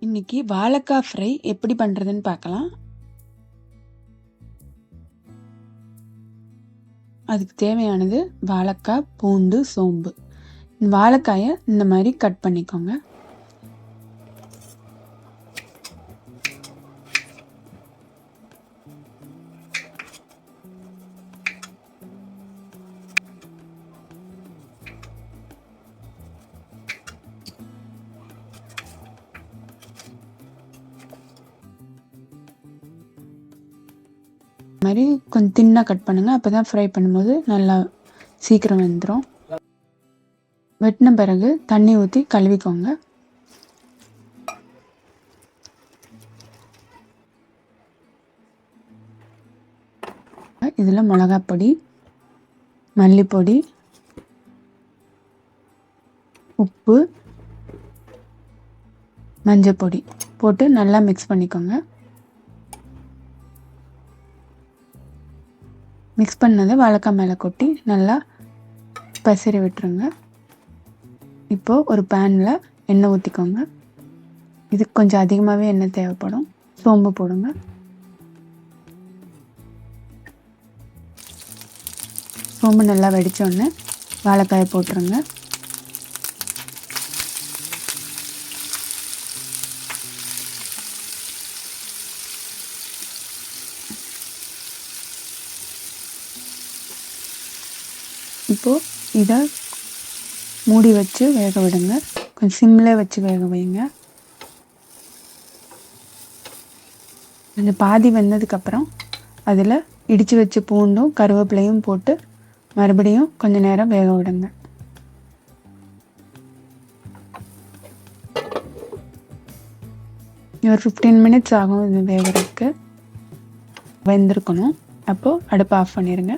இன்னைக்கு வாழைக்காய் ஃப்ரை எப்படி பண்ணுறதுன்னு பார்க்கலாம். அதுக்கு தேவையானது வாழைக்காய், பூண்டு, சோம்பு. வாழைக்காயை இந்த மாதிரி கட் பண்ணிக்கோங்க. மாதிரி கொஞ்சம் தின்னாக கட் பண்ணுங்கள். அப்போ தான் ஃப்ரை பண்ணும்போது நல்லா சீக்கிரம் வெந்துடும். வெட்டின பிறகு தண்ணி ஊற்றி கழுவிக்கோங்க. இதில் மிளகாப்பொடி, மல்லிப்பொடி, உப்பு, மஞ்சள் பொடி போட்டு நல்லா மிக்ஸ் பண்ணிக்கோங்க. மிக்ஸ் பண்ணதை வாழைக்காய் மேலே கொட்டி நல்லா பசறி விட்டுருங்க. இப்போது ஒரு பேனில் எண்ணெய் ஊற்றிக்கோங்க. இதுக்கு கொஞ்சம் அதிகமாகவே எண்ணெய் தேவைப்படும். சோம்பு போடுங்க. சோம்பு நல்லா வெடித்தோடனே வாழைக்காயை போட்டுருங்க. இப்போது இதை மூடி வச்சு வேக விடுங்க. கொஞ்சம் சிம்மில் வச்சு வேக வைங்க. கொஞ்சம் பாதி வெந்ததுக்கப்புறம் அதில் இடித்து வச்ச பூண்டும் கருவேப்பிலையும் போட்டு மறுபடியும் கொஞ்சம் நேரம் வேக விடுங்க. ஒரு 15 minutes ஆகும் இது வேகிறதுக்கு. வெந்திருக்கணும். அப்போது அடுப்பை ஆஃப் பண்ணிடுங்க.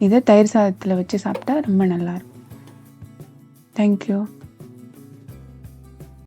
இதை தயிர் சாதத்தில் வச்சு சாப்பிட்டா ரொம்ப நல்லாயிருக்கும். தேங்க்யூ.